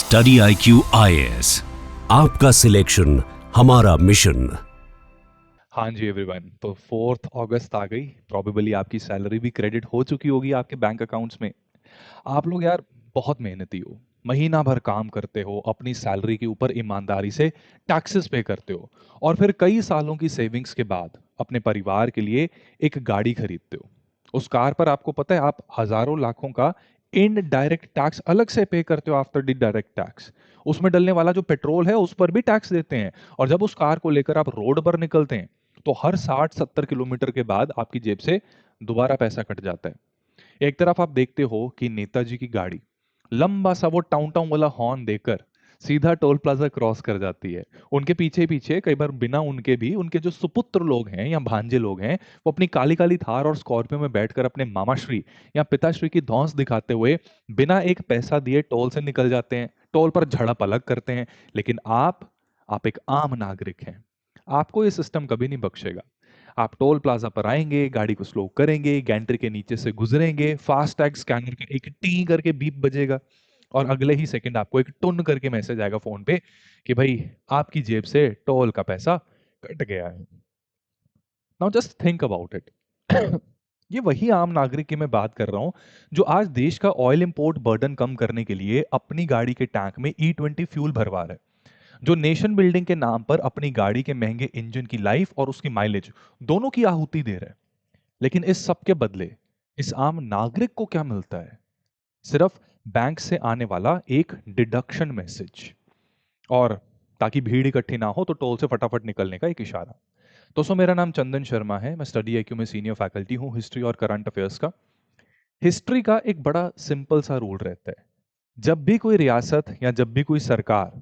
Study IQ IAS, आपका selection हमारा mission. हाँ जी एवरीवन, तो 4 अगस्त आ गई। प्रॉबेबली आपकी सैलरी भी क्रेडिट हो चुकी होगी आपके बैंक अकाउंट्स में। आप लोग यार बहुत मेहनती हो, महीना भर काम करते हो, अपनी सैलरी के ऊपर ईमानदारी से टैक्सेस पे करते हो और फिर कई सालों की सेविंग्स के बाद अपने परिवार के लिए एक गाड़ी खरीदते हो। उस कार पर आपको पता है आप हजारों लाखों का इनडायरेक्ट टैक्स अलग से पे करते हो आफ्टर द डायरेक्ट टैक्स। उसमें डलने वाला जो पेट्रोल है उस पर भी टैक्स देते हैं। और जब उस कार को लेकर आप रोड पर निकलते हैं तो हर 60-70 किलोमीटर के बाद आपकी जेब से दोबारा पैसा कट जाता है। एक तरफ आप देखते हो कि नेताजी की गाड़ी लंबा सा वो टाउन टाउन वाला हॉर्न देकर सीधा टोल प्लाजा क्रॉस कर जाती है। उनके पीछे पीछे कई बार बिना उनके भी उनके जो सुपुत्र लोग हैं या भांजे लोग हैं वो अपनी काली काली थार और स्कॉर्पियो में बैठकर अपने मामाश्री या पिताश्री की धौंस दिखाते हुए बिना एक पैसा दिए टोल से निकल जाते हैं। टोल पर झड़प अलग करते हैं। लेकिन आप एक आम नागरिक हैं। आपको ये सिस्टम कभी नहीं बख्शेगा। आप टोल प्लाजा पर आएंगे, गाड़ी को स्लो करेंगे, गैंट्री के नीचे से गुजरेंगे, फास्ट टैग स्कैनर का एक टी करके बीप बजेगा और अगले ही सेकंड आपको एक टुन करके मैसेज आएगा फोन पे कि भाई आपकी जेब से टोल का पैसा कट गया है। Now just think about it. ये वही आम नागरिक की मैं बात कर रहा हूं जो आज देश का ऑयल इंपोर्ट बर्डन कम करने के लिए अपनी गाड़ी के टैंक में E20 फ्यूल भरवा रहा है, जो नेशन बिल्डिंग के नाम पर अपनी गाड़ी के महंगे इंजन की लाइफ और उसकी माइलेज दोनों की आहुति दे रहा है। लेकिन इस सब के बदले इस आम नागरिक को क्या मिलता है? सिर्फ बैंक से आने वाला एक डिडक्शन मैसेज, और ताकि भीड़ इकट्ठी ना हो तो टोल से फटाफट निकलने का एक इशारा। दोस्तों, मेरा नाम चंदन शर्मा है। मैं स्टडी IQ में सीनियर फैकल्टी हूँ, हिस्ट्री और करंट अफेयर्स का। हिस्ट्री का एक बड़ा सिंपल सा रूल रहता है। जब भी कोई रियासत या जब भी कोई सरकार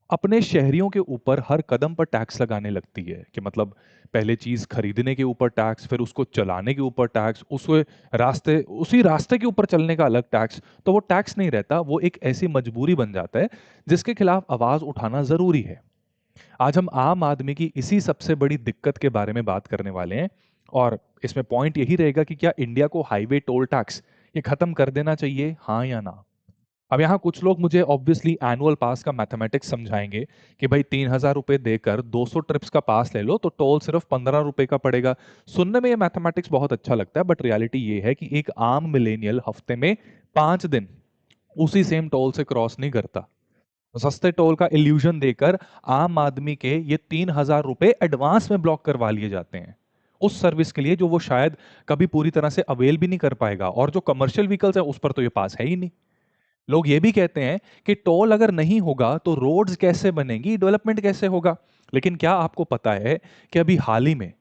अपने शहरियों के ऊपर हर कदम पर टैक्स लगाने लगती है, कि मतलब पहले चीज खरीदने के ऊपर टैक्स, फिर उसको चलाने के ऊपर टैक्स, उसी रास्ते के ऊपर चलने का अलग टैक्स, तो वो टैक्स नहीं रहता, वो एक ऐसी मजबूरी बन जाता है जिसके खिलाफ आवाज उठाना जरूरी है। आज हम आम आदमी की इसी सबसे बड़ी दिक्कत के बारे में बात करने वाले हैं। और इसमें पॉइंट यही रहेगा कि क्या इंडिया को हाईवे टोल टैक्स ये खत्म कर देना चाहिए, हाँ या ना। अब यहाँ कुछ लोग मुझे ऑब्वियसली एनुअल पास का मैथमेटिक्स समझाएंगे कि भाई 3,000 रुपए देकर 200 ट्रिप्स का पास ले लो तो टोल सिर्फ 15 रुपए का पड़ेगा। सुनने में ये मैथमेटिक्स बहुत अच्छा लगता है, बट रियलिटी ये है कि एक आम मिलेनियल हफ्ते में 5 दिन उसी सेम टोल से क्रॉस नहीं करता। सस्ते टोल का इल्यूजन देकर आम आदमी के ये 3,000 रुपए एडवांस में ब्लॉक करवा लिए जाते हैं उस सर्विस के लिए जो वो शायद कभी पूरी तरह से अवेल भी नहीं कर पाएगा। और जो कमर्शियल व्हीकल्स है उस पर तो ये पास है ही नहीं। लोग ये भी कहते हैं कि टोल अगर नहीं होगा तो रोड्स कैसे बनेंगी, डेवलपमेंट कैसे होगा। लेकिन क्या आपको पता है कि अभी हाल ही में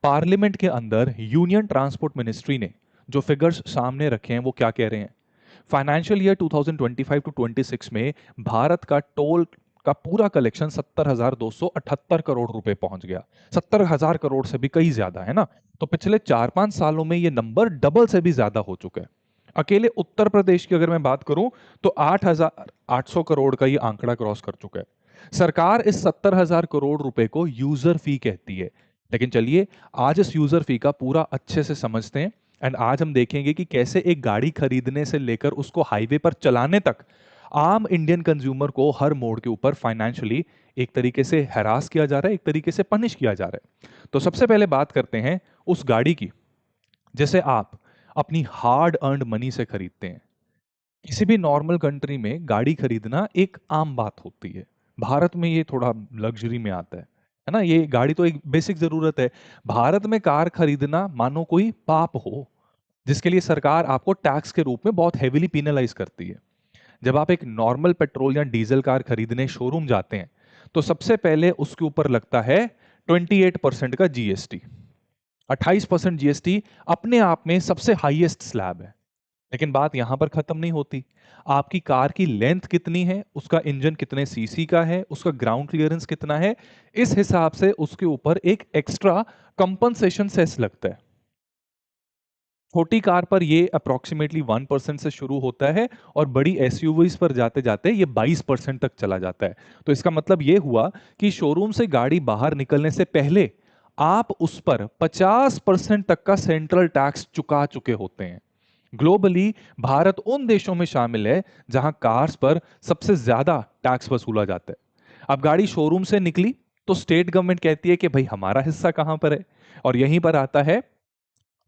पार्लियामेंट के अंदर यूनियन ट्रांसपोर्ट मिनिस्ट्री ने जो फिगर्स सामने रखे हैं वो क्या कह रहे हैं? फाइनेंशियल ईयर 2025 टू 26 में भारत का टोल का पूरा कलेक्शन 70,278 करोड़ रुपए पहुंच गया। 70,000 करोड़ से भी कई ज्यादा है ना। तो पिछले 4-5 सालों में ये नंबर डबल से भी ज्यादा हो चुका है। अकेले उत्तर प्रदेश की अगर मैं बात करूं तो 8,800 करोड़ का ये आंकड़ा क्रॉस कर चुका है। सरकार इस 70,000 करोड़ रुपए को यूजर फी कहती है। लेकिन चलिए आज इस यूजर फी का पूरा अच्छे से समझते हैं। एंड आज हम देखेंगे कि कैसे एक गाड़ी खरीदने से लेकर उसको हाईवे पर चलाने तक आम इंडियन कंज्यूमर को हर मोड़ के ऊपर फाइनेंशियली एक तरीके से हैरास किया जा रहा है, एक तरीके से पनिश किया जा रहा है। तो सबसे पहले बात करते हैं उस गाड़ी की जैसे आप अपनी हार्ड अर्न्ड मनी से खरीदते हैं। किसी भी नॉर्मल कंट्री में गाड़ी खरीदना एक आम बात होती है। भारत में ये थोड़ा लग्जरी में आता है ना। ये गाड़ी तो एक बेसिक जरूरत है। भारत में कार खरीदना मानो कोई पाप हो, जिसके लिए सरकार आपको टैक्स के रूप में बहुत हेविली पिनलाइज करती है। जब आप एक नॉर्मल पेट्रोल या डीजल कार खरीदने शोरूम जाते हैं तो सबसे पहले उसके ऊपर लगता है 28% का GST। 28% GST अपने आप में सबसे हाईएस्ट स्लैब है। लेकिन बात यहां पर खत्म नहीं होती। आपकी कार की लेंथ कितनी है, उसका इंजन कितने सीसी का है, उसका ग्राउंड क्लियरेंस कितना है, इस हिसाब से उसके ऊपर एक एक्स्ट्रा कंपनसेशन सेस लगता है। छोटी कार पर ये अप्रोक्सीमेटली 1% से शुरू होता है और बड़ी एसयूवीज पर जाते जाते ये 22% तक चला जाता है। तो इसका मतलब ये हुआ कि शोरूम से गाड़ी बाहर निकलने से पहले आप उस पर 50% तक का सेंट्रल टैक्स चुका चुके होते हैं। ग्लोबली भारत उन देशों में शामिल है जहां कार्स पर सबसे ज्यादा टैक्स वसूला जाता है। अब गाड़ी शोरूम से निकली तो स्टेट गवर्नमेंट कहती है कि भाई हमारा हिस्सा कहां पर है, और यहीं पर आता है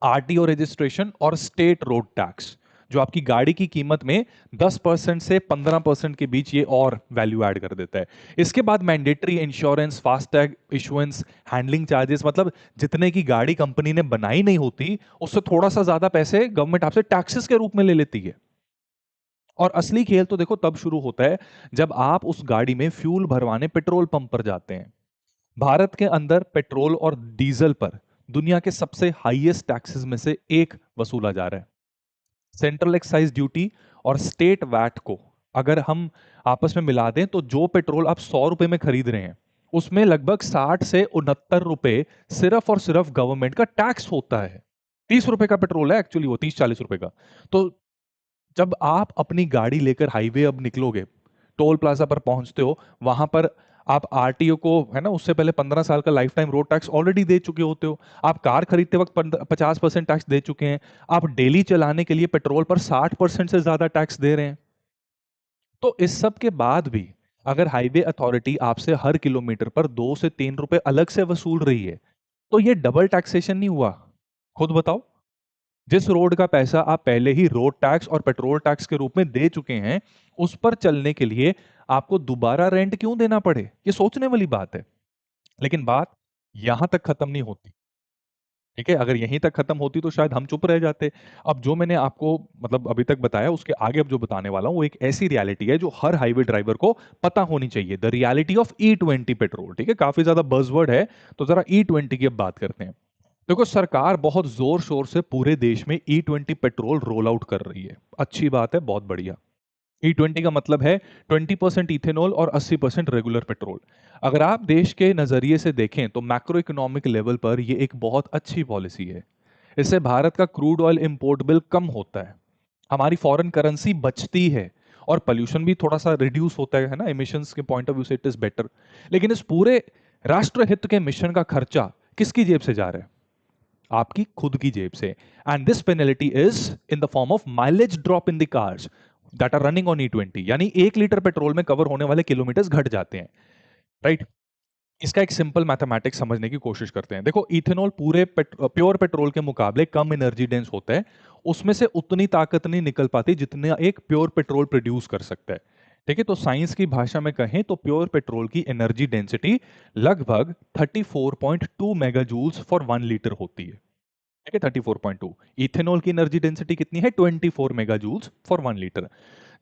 आरटीओ रजिस्ट्रेशन और स्टेट रोड टैक्स, जो आपकी गाड़ी की कीमत में 10% से 15% के बीच ये और वैल्यू ऐड कर देता है। इसके बाद mandatory insurance, FASTag issuance, handling charges, मतलब जितने की गाड़ी कंपनी ने बनाई नहीं होती उससे थोड़ा सा ज्यादा पैसे गवर्नमेंट आपसे टैक्सेस के रूप में ले लेती है। और असली खेल तो देखो तब शुरू होता है जब आप उस गाड़ी में फ्यूल भरवाने पेट्रोल पंप पर जाते हैं। भारत के अंदर पेट्रोल और डीजल पर दुनिया के सबसे हाईएस्ट टैक्सेस में से एक वसूला जा रहा है। सेंट्रल एक्साइज ड्यूटी और स्टेट वैट को अगर हम आपस में मिला दें तो जो पेट्रोल आप 100 रुपए में खरीद रहे हैं उसमें लगभग 60 से 69 रुपए सिर्फ और सिर्फ गवर्नमेंट का टैक्स होता है। 30 रुपए का पेट्रोल है एक्चुअली, वो 30-40 रुपए का। तो जब आप अपनी गाड़ी लेकर हाईवे अब निकलोगे, टोल प्लाजा पर पहुंचते हो, वहां पर आप आरटीओ को है ना उससे पहले 15 साल का life time road tax already दे चुके होते हो। आप कार खरीदते वक्त 50% टैक्स दे चुके हैं। आप डेली चलाने के लिए पेट्रोल पर 60% से ज्यादा टैक्स दे रहे हैं। तो इस सब के बाद भी अगर हाईवे अथॉरिटी आपसे हर किलोमीटर पर 2 से 3 रुपए अलग से वसूल रही है तो ये डबल टैक्सेशन नहीं हुआ? खुद बताओ। जिस रोड का पैसा आप पहले ही रोड टैक्स और पेट्रोल टैक्स के रूप में दे चुके हैं, उस पर चलने के लिए आपको दोबारा रेंट क्यों देना पड़े? ये सोचने वाली बात है। लेकिन बात यहां तक खत्म नहीं होती। ठीक है, अगर यहीं तक खत्म होती तो शायद हम चुप रह जाते। अब जो मैंने आपको मतलब अभी तक बताया उसके आगे अब जो बताने वाला हूं वो एक ऐसी रियलिटी है जो हर हाईवे ड्राइवर को पता होनी चाहिए। The reality of E20 petrol. ठीक है, काफी ज्यादा बज़वर्ड है, तो जरा E20 की अब बात करते हैं। देखो, सरकार बहुत जोर शोर से पूरे देश में E20 पेट्रोल रोल आउट कर रही है। अच्छी बात है, बहुत बढ़िया। E20 का मतलब है 20% इथेनॉल और 80% रेगुलर पेट्रोल। अगर आप देश के नजरिए से देखें तो मैक्रो इकोनॉमिक लेवल पर यह एक बहुत अच्छी पॉलिसी है। इससे भारत का क्रूड ऑयल इंपोर्ट बिल कम होता है, हमारी फॉरेन करेंसी बचती है और पोल्यूशन भी थोड़ा सा रिड्यूस होता है ना, इमिशंस के पॉइंट ऑफ व्यू से इट इज बेटर। लेकिन इस पूरे राष्ट्रहित के मिशन का खर्चा किसकी जेब से जा रहा है? आपकी खुद की जेब से। And this penalty is in the form of mileage drop in the cars that are running on E20, यानी 1 लीटर पेट्रोल में कवर होने वाले किलोमीटर्स घट जाते हैं। राइट, इसका एक सिंपल मैथमेटिक्स समझने की कोशिश करते हैं। देखो, इथेनॉल पूरे प्योर पेट्रोल के मुकाबले कम एनर्जी डेंस होता है, उसमें से उतनी ताकत नहीं निकल पाती जितना एक प्योर पेट्रोल प्रोड्यूस कर सकता है। ठीक है, तो साइंस की भाषा में कहें तो प्योर पेट्रोल की एनर्जी डेंसिटी लगभग 34.2 मेगा जूल्स फॉर 1 लीटर होती है। ठीक है, 34.2। इथेनॉल की एनर्जी डेंसिटी कितनी है? 24 मेगा जूल्स फॉर 1 लीटर।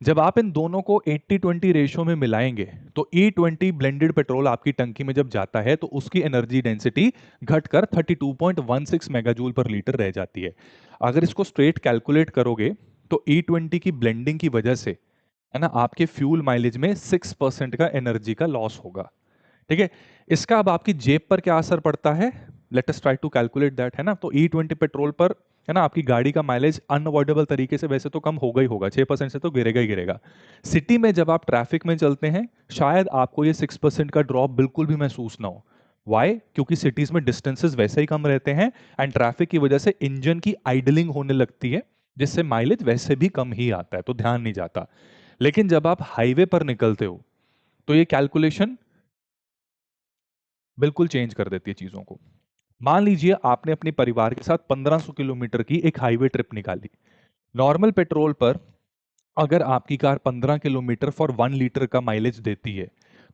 जब आप इन दोनों को 80-20 रेशियो में मिलाएंगे तो E20 ब्लेंडेड पेट्रोल आपकी टंकी में जब जाता है तो उसकी एनर्जी डेंसिटी घटकर 32.16 मेगाजूल पर लीटर रह जाती है। अगर इसको स्ट्रेट कैलकुलेट करोगे तो E20 की ब्लेंडिंग की वजह से है ना आपके फ्यूल माइलेज में 6% का एनर्जी का लॉस होगा। ठीक है, इसका अब आपकी जेब पर क्या असर पड़ता है? Let us try to calculate that, है ना। तो E20 पेट्रोल पर है ना आपकी गाड़ी का माइलेज अनअवॉइडेबल तरीके से वैसे तो कम होगा ही होगा, 6% से तो गिरेगा ही गिरेगा। सिटी में जब आप ट्रैफिक में चलते हैं शायद आपको ये 6% का ड्रॉप बिल्कुल भी महसूस ना हो। वाई? क्योंकि सिटीज में डिस्टेंसेस वैसे ही कम रहते हैं एंड ट्रैफिक की वजह से इंजन की आइडलिंग होने लगती है, जिससे माइलेज वैसे भी कम ही आता है, तो ध्यान नहीं जाता। लेकिन जब आप हाईवे पर निकलते हो तो ये कैलकुलेशन बिल्कुल चेंज कर देती है चीजों को। मान लीजिए आपने अपने परिवार के साथ 1500 किलोमीटर की एक हाईवे ट्रिप निकाली। नॉर्मल पेट्रोल पर अगर आपकी कार 15 किलोमीटर फॉर 1 लीटर का माइलेज देती है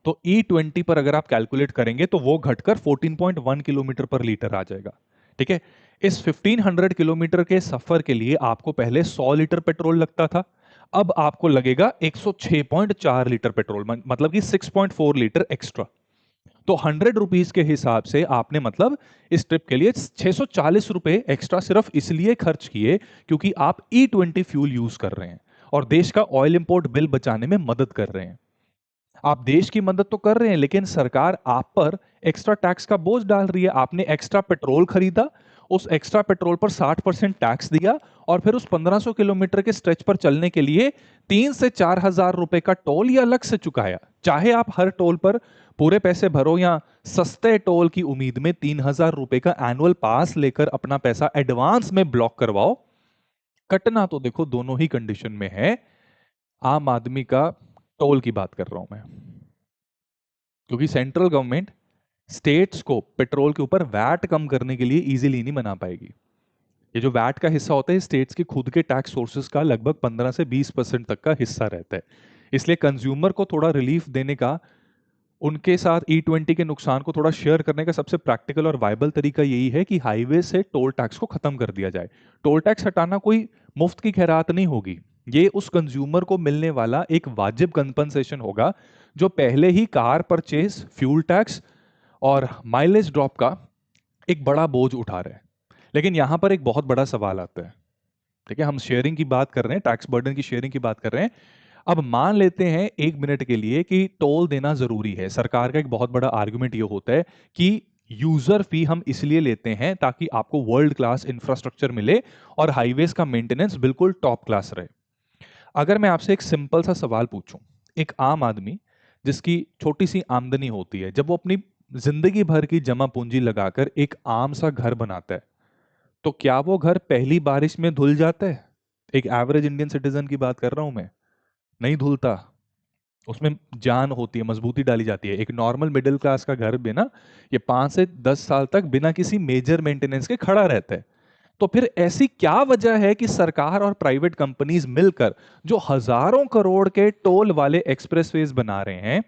तो E20 पर अगर आप कैलकुलेट करेंगे तो वो घटकर 14.1 किलोमीटर पर लीटर आ जाएगा। ठीक है, इस 1500 किलोमीटर के सफर के लिए आपको पहले 100 लीटर पेट्रोल लगता था, अब आपको लगेगा 106.4 लीटर पेट्रोल, मतलब कि 6.4 लीटर एक्स्ट्रा। तो 100 रुपीज के हिसाब से आपने मतलब इस ट्रिप के लिए 640 रुपए एक्स्ट्रा सिर्फ इसलिए खर्च किए क्योंकि आप E20 फ्यूल यूज कर रहे हैं और देश का ऑयल इंपोर्ट बिल बचाने में मदद कर रहे हैं। आप देश की मदद तो कर रहे हैं लेकिन सरकार आप पर एक्स्ट्रा टैक्स का बोझ डाल रही है। आपने एक्स्ट्रा पेट्रोल खरीदा, उस एक्स्ट्रा पेट्रोल पर 60% टैक्स दिया और फिर उस 1500 किलोमीटर के स्ट्रेच पर चलने के लिए 3 से 4 हजार रुपए का टोल ही अलग से चुकाया। चाहे आप हर टोल पर पूरे पैसे भरो या सस्ते टोल की उम्मीद में 3000 रुपए का एनुअल पास लेकर अपना पैसा एडवांस में ब्लॉक करवाओ, कटना तो देखो दोनों ही कंडीशन में है। आम आदमी का टोल की बात कर रहा हूं मैं, क्योंकि सेंट्रल गवर्नमेंट स्टेट्स को पेट्रोल के ऊपर वैट कम करने के लिए इजीली नहीं बना पाएगी। ये जो वैट का हिस्सा होता है स्टेट्स के खुद के टैक्स सोर्सेज का लगभग 15 से 20% तक का हिस्सा रहता है। इसलिए कंज्यूमर को थोड़ा रिलीफ देने का, उनके साथ E20 के नुकसान को थोड़ा शेयर करने का सबसे प्रैक्टिकल और वायबल तरीका यही है कि हाईवे से टोल टैक्स को खत्म कर दिया जाए। टोल टैक्स हटाना कोई मुफ्त की खैरात नहीं होगी, ये उस कंज्यूमर को मिलने वाला एक वाजिब कंपनसेशन होगा जो पहले ही कार परचेज, फ्यूल टैक्स और माइलेज ड्रॉप का एक बड़ा बोझ उठा रहे हैं। लेकिन यहां पर एक बहुत बड़ा सवाल आता है। ठीक है, हम शेयरिंग की बात कर रहे हैं, टैक्स बर्डन की शेयरिंग की बात कर रहे हैं। अब मान लेते हैं एक मिनट के लिए कि टोल देना जरूरी है। सरकार का एक बहुत बड़ा आर्गुमेंट ये होता है कि यूजर फी हम इसलिए लेते हैं ताकि आपको वर्ल्ड क्लास इंफ्रास्ट्रक्चर मिले और हाईवेज का मेंटेनेंस बिल्कुल टॉप क्लास रहे। अगर मैं आपसे एक सिंपल सा सवाल पूछूं, एक आम आदमी जिसकी छोटी सी आमदनी होती है, जब वो अपनी जिंदगी भर की जमा पूंजी लगाकर एक आम सा घर बनाता है, तो क्या वो घर पहली बारिश में धुल जाता है? एक एवरेज इंडियन सिटीजन की बात कर रहा हूं मैं, नहीं धुलता। उसमें जान होती है, मजबूती डाली जाती है। एक नॉर्मल मिडिल क्लास का घर भी ना, ये 5 से 10 साल तक बिना किसी मेजर मेंटेनेंस के खड़ा रहता है। तो फिर ऐसी क्या वजह है कि सरकार और प्राइवेट कंपनीज मिलकर जो हजारों करोड़ के टोल वाले एक्सप्रेसवेज बना रहे हैं,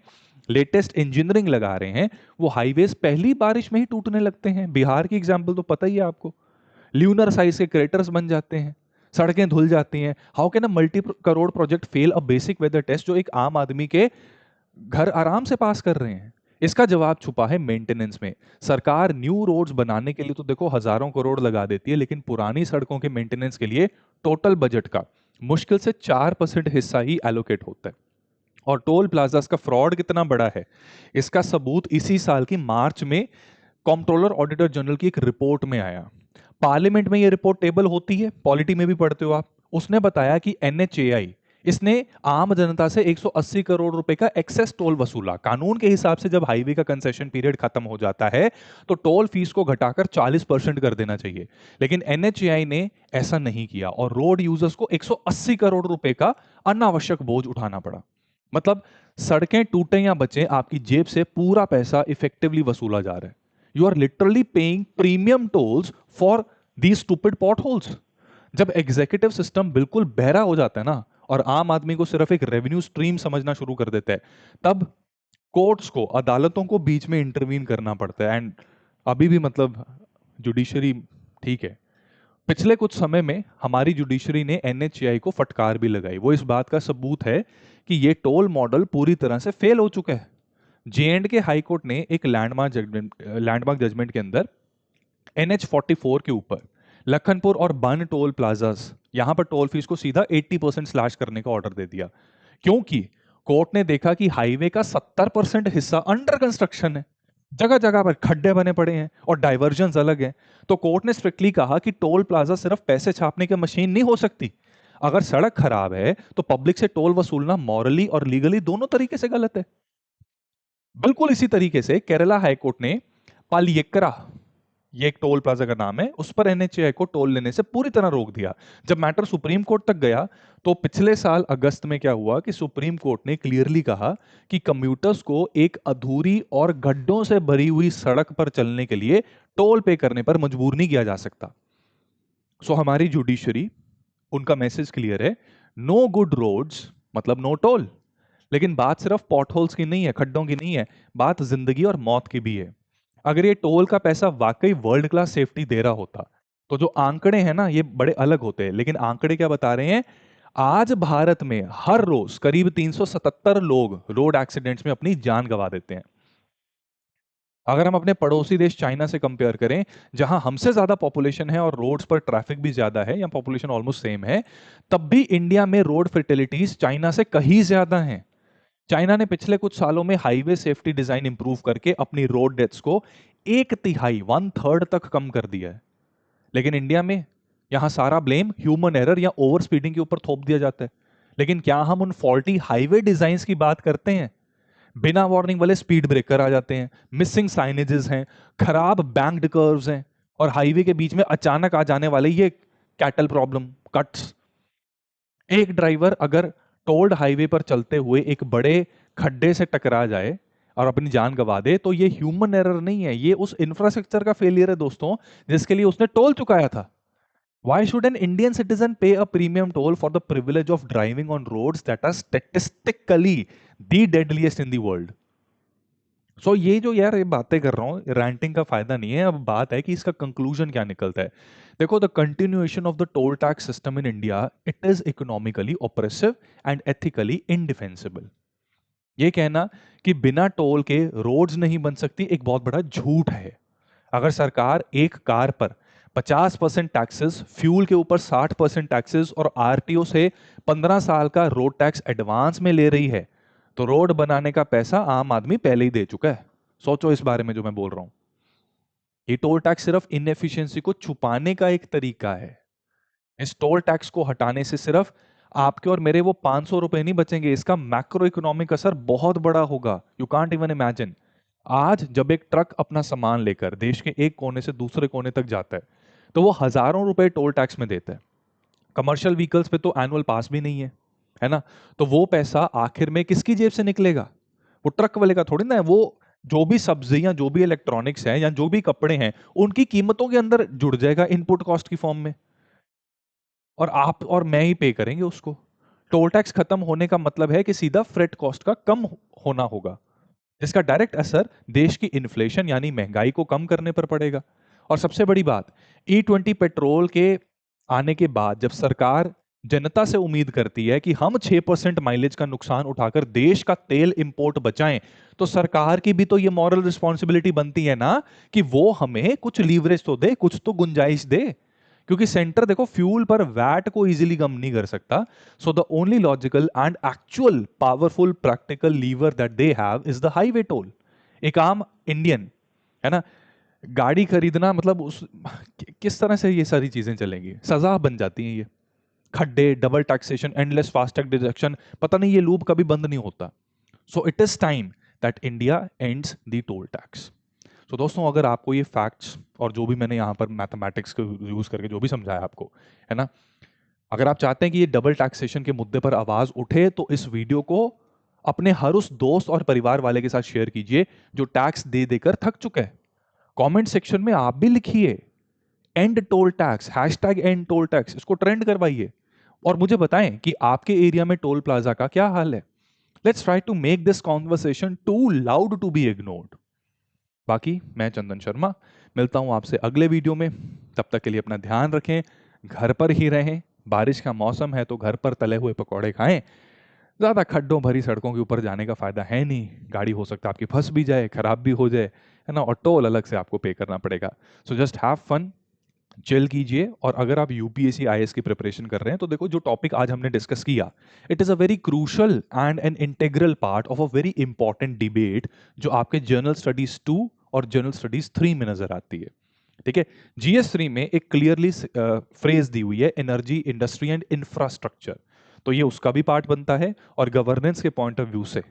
लेटेस्ट इंजीनियरिंग लगा रहे हैं, वो हाईवेज पहली बारिश में ही टूटने लगते हैं? बिहार की एग्जाम्पल तो पता ही है आपको, ल्यूनर साइज के क्रेटर्स बन जाते हैं, सड़कें धुल जाती हैं। How can a multi crore project fail a basic weather test जो एक आम आदमी के घर आराम से पास कर रहे हैं? इसका जवाब छुपा है मेंटेनेंस में। सरकार न्यू रोड्स बनाने के लिए तो देखो हजारों करोड़ लगा देती है, लेकिन पुरानी सड़कों के मेंटेनेंस के लिए टोटल बजट का मुश्किल से 4% हिस्सा ही एलोकेट होता है। और टोल प्लाजास का फ्रॉड कितना बड़ा है, इसका सबूत इसी साल की मार्च में कॉम्प्ट्रोलर ऑडिटर जनरल की एक रिपोर्ट में आया। पार्लियामेंट में ये रिपोर्ट टेबल होती है, पॉलिटी में भी पढ़ते हो आप। उसने बताया कि NHAI इसने आम जनता से 180 करोड़ रुपए का एक्सेस टोल वसूला। कानून के हिसाब से जब हाईवे का कंसेशन पीरियड खत्म हो जाता है तो टोल फीस को घटाकर 40% कर देना चाहिए, लेकिन NHAI ने ऐसा नहीं किया और रोड यूजर्स को 180 करोड़ रुपए का अनावश्यक बोझ उठाना पड़ा। मतलब सड़कें टूटे या बचे, आपकी जेब से पूरा पैसा इफेक्टिवली वसूला जा रहा है। You are literally paying premium tolls for these stupid potholes. जब एग्जीक्यूटिव सिस्टम बिल्कुल बहरा हो जाता है ना, और आम आदमी को सिर्फ एक रेवेन्यू स्ट्रीम समझना शुरू कर देता है, तब कोर्ट्स को, अदालतों को बीच में इंटरवीन करना पड़ता है। एंड अभी भी मतलब जुडिशरी ठीक है। पिछले कुछ समय में हमारी जुडिशरी ने NHAI को फटकार भी लगाई। वो इस बात का सबूत है कि ये टोल मॉडल पूरी तरह से फेल हो चुका है। J&K हाई कोर्ट ने एक लैंडमार्क जजमेंट के अंदर NH44 के ऊपर लखनपुर और बन टोल प्लाजास, यहां पर टोल फीस को सीधा 80% स्लैश करने का ऑर्डर दे दिया, क्योंकि कोर्ट ने देखा कि हाईवे का 70% हिस्सा अंडर कंस्ट्रक्शन है, जगह जगह पर खड्डे बने पड़े हैं और डाइवर्जन अलग हैं। तो कोर्ट ने स्ट्रिक्टली कहा कि टोल प्लाजा सिर्फ पैसे छापने की मशीन नहीं हो सकती। अगर सड़क खराब है तो पब्लिक से टोल वसूलना मॉरली और लीगली दोनों तरीके से गलत है। बिल्कुल इसी तरीके से केरला हाईकोर्ट ने पालियक्करा, ये एक टोल प्लाजा का नाम है, उस पर NHAI को टोल लेने से पूरी तरह रोक दिया। जब मैटर सुप्रीम कोर्ट तक गया तो पिछले साल अगस्त में क्या हुआ कि सुप्रीम कोर्ट ने क्लियरली कहा कि कम्यूटर्स को एक अधूरी और गड्ढों से भरी हुई सड़क पर चलने के लिए टोल पे करने पर मजबूर नहीं किया जा सकता। सो हमारी जुडिशरी, उनका मैसेज क्लियर है, नो गुड रोड्स मतलब नो टोल। लेकिन बात सिर्फ पॉटहोल्स की नहीं है, खड्डों की नहीं है, बात जिंदगी और मौत की भी है। अगर ये टोल का पैसा वाकई वर्ल्ड क्लास सेफ्टी दे रहा होता तो जो आंकड़े हैं ना ये बड़े अलग होते हैं। लेकिन आंकड़े क्या बता रहे हैं? आज भारत में हर रोज करीब 377 लोग रोड एक्सीडेंट्स में अपनी जान गंवा देते हैं। अगर हम अपने पड़ोसी देश चाइना से कंपेयर करें, जहां हमसे ज्यादा पॉपुलेशन है और रोड्स पर ट्रैफिक भी ज्यादा है, या पॉपुलेशन ऑलमोस्ट सेम है, तब भी इंडिया में रोड फर्टिलिटीज चाइना से कहीं ज्यादा हैं। चाइना ने पिछले कुछ सालों में हाईवे सेफ्टी डिजाइन इंप्रूव करके अपनी रोड डेथ्स को 1/3 1/3 तक कम कर दिया है। लेकिन इंडिया में यहां सारा ब्लेम ह्यूमन एरर या ओवर स्पीडिंग के ऊपर थोप दिया जाता है। लेकिन क्या हम उन फॉल्टी हाईवे डिजाइन की बात करते हैं? बिना वार्निंग वाले स्पीड ब्रेकर आ जाते हैं, मिसिंग साइनेजेस हैं, खराब बैंक्ड कर्व्स हैं, और हाईवे के बीच में अचानक आ जाने वाले ये कैटल प्रॉब्लम, कट्स। एक ड्राइवर अगर टोल्ड हाईवे पर चलते हुए एक बड़े खड्डे से टकरा जाए और अपनी जान गंवा दे, तो ये ह्यूमन एरर नहीं है, ये उस इंफ्रास्ट्रक्चर का फेलियर है दोस्तों, जिसके लिए उसने टोल चुकाया था। Why should an Indian citizen pay a premium toll for the privilege of driving on roads that are statistically the deadliest in the world? So ये जो यार ये बातें कर रहा हूँ, रैंटिंग का फायदा नहीं है। अब बात है कि इसका कंक्लूजन क्या निकलता है। देखो, the continuation of the toll tax system in India, it is economically oppressive and ethically indefensible. ये कहना कि बिना टोल के रोड्स नहीं बन सकती एक बहुत बड़ा झूठ है। अगर सरकार एक कार पर 50% टैक्सेस, फ्यूल के ऊपर 60% टैक्सेस और आरटीओ से 15 साल का रोड टैक्स एडवांस में ले रही है, तो रोड बनाने का पैसा आम आदमी पहले ही दे चुका है। सोचो इस बारे में जो मैं बोल रहा हूं। ये टोल टैक्स सिर्फ इनएफिशिएंसी को छुपाने का एक तरीका है। इस टोल टैक्स को हटाने से सिर्फ आपके और मेरे वो 500 रुपए नहीं बचेंगे, इसका मैक्रो इकोनॉमिक असर बहुत बड़ा होगा। You can't even imagine. आज जब एक ट्रक अपना सामान लेकर देश के एक कोने से दूसरे कोने तक जाता है, तो वो हजारों रुपए टोल टैक्स में देता है। कमर्शियल व्हीकल्स पे तो एनुअल पास भी नहीं है ना? तो वो पैसा आखिर में किसकी जेब से निकलेगा? वो ट्रक वाले का थोड़ी ना है। वो जो भी सब्जियां, जो भी इलेक्ट्रॉनिक्स हैं या जो भी कपड़े हैं, उनकी कीमतों के अंदर जुड़ जाएगा इनपुट कॉस्ट की फॉर्म में, और आप और मैं ही पे करेंगे उसको। टोल टैक्स खत्म होने का मतलब है कि सीधा फ्रेट कॉस्ट का कम होना होगा, जिसका डायरेक्ट असर देश की इन्फ्लेशन यानी महंगाई को कम करने पर पड़ेगा। और सबसे बड़ी बात, E20 पेट्रोल के आने के बाद जब सरकार जनता से उम्मीद करती है कि हम 6% माइलेज का नुकसान उठाकर देश का तेल इंपोर्ट बचाएं, तो सरकार की भी तो ये मॉरल रिस्पॉन्सिबिलिटी बनती है ना कि वो हमें कुछ लीवरेज तो दे, कुछ तो गुंजाइश दे। क्योंकि सेंटर देखो फ्यूल पर वैट को इजीली कम नहीं कर सकता। So the only logical and actual powerful practical lever that they have is the highway toll. एक आम इंडियन, है ना, गाड़ी खरीदना मतलब उस किस तरह से ये सारी चीजें चलेंगी, सजा बन जाती हैं ये। खड्डे, double taxation, endless FASTag deduction, पता नहीं ये लूप कभी बंद नहीं होता। So it is time that India ends the toll tax. तो दोस्तों, अगर आपको ये फैक्ट्स और जो भी मैंने यहाँ पर मैथमेटिक्स को यूज करके जो भी समझाया आपको, है ना, अगर आप चाहते हैं कि ये डबल टैक्सेशन के मुद्दे पर आवाज उठे, तो इस वीडियो को अपने हर उस दोस्त और परिवार वाले के साथ शेयर कीजिए जो टैक्स दे देकर थक चुका है। कमेंट सेक्शन में आप भी लिखिए and told tax, hashtag and told tax, इसको ट्रेंड करवाइए और मुझे बताएं कि आपके एरिया में टोल प्लाजा का क्या हाल है। Let's try to make this conversation too loud to be ignored. बाकी मैं चंदन शर्मा मिलता हूं आपसे अगले वीडियो में। तब तक के लिए अपना ध्यान रखें, घर पर ही रहें, बारिश का मौसम है तो घर पर तले हुए पकौड़े खाएं। ज़्यादा खड्डों भरी सड़कों के ऊपर जाने का फायदा है नहीं, गाड़ी हो सकता है आपकी फंस भी जाए, खराब भी हो जाए, है ना, और टोल अलग से आपको पे करना पड़ेगा। So just have fun, chill कीजिए। और अगर आप यूपीएससी आईएएस की प्रिपरेशन कर रहे हैं, तो देखो जो टॉपिक आज हमने डिस्कस किया, it is a very crucial and an integral part of a very important debate जो आपके जनरल स्टडीज 2 और जनरल स्टडीज 3 में नजर आती है। ठीक है, GS3 में एक क्लियरली फ्रेज दी हुई है, एनर्जी, इंडस्ट्री एंड इंफ्रास्ट्रक्चर, तो ये उसका भी पार्ट बनता है। और गवर्नेंस के पॉइंट ऑफ व्यू से,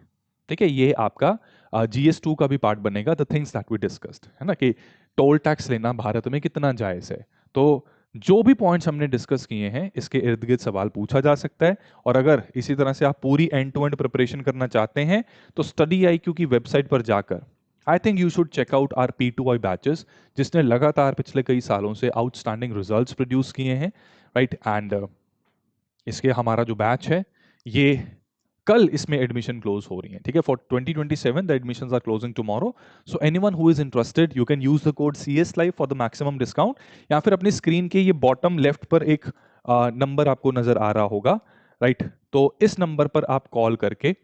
ठीक है, ये आपका GS2 का भी पार्ट बनेगा, the things that we discussed, है ना, कि टोल टैक्स लेना भारत में कितना जायज है। तो जो भी पॉइंट्स हमने डिस्कस किए हैं, इसके इर्द गिर्द सवाल पूछा जा सकता है। और अगर इसी तरह से आप पूरी एंड टू एंड प्रिपरेशन करना चाहते हैं, तो स्टडी IQ की वेबसाइट पर जाकर I think you should check out our P2I batches, जिसने लगातार पिछले कई सालों से आउटस्टैंडिंग रिजल्ट्स प्रोड्यूस किए हैं, राइट। एंड इसके हमारा जो बैच है, ये कल इसमें एडमिशन क्लोज हो रही है, ठीक है, for 2027 the admissions are closing tomorrow. So anyone who is interested, you can use the code CS Live for the maximum discount, या फिर अपनी स्क्रीन के ये बॉटम लेफ्ट पर एक नंबर आपको नजर आ रहा होगा, राइट, तो इस नंबर पर आप कॉल करके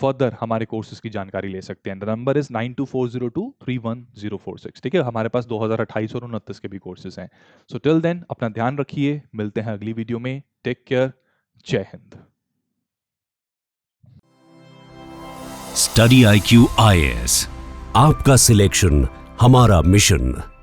फर्दर हमारे कोर्सेज की जानकारी ले सकते हैं। The number is 9240231046। ठीक है, हमारे पास 2028 और 29 के भी कोर्सेज हैं। सो टिल देन अपना ध्यान रखिए, मिलते हैं अगली वीडियो में। टेक केयर, जय हिंद। स्टडी IQ IAS, आपका सिलेक्शन हमारा मिशन।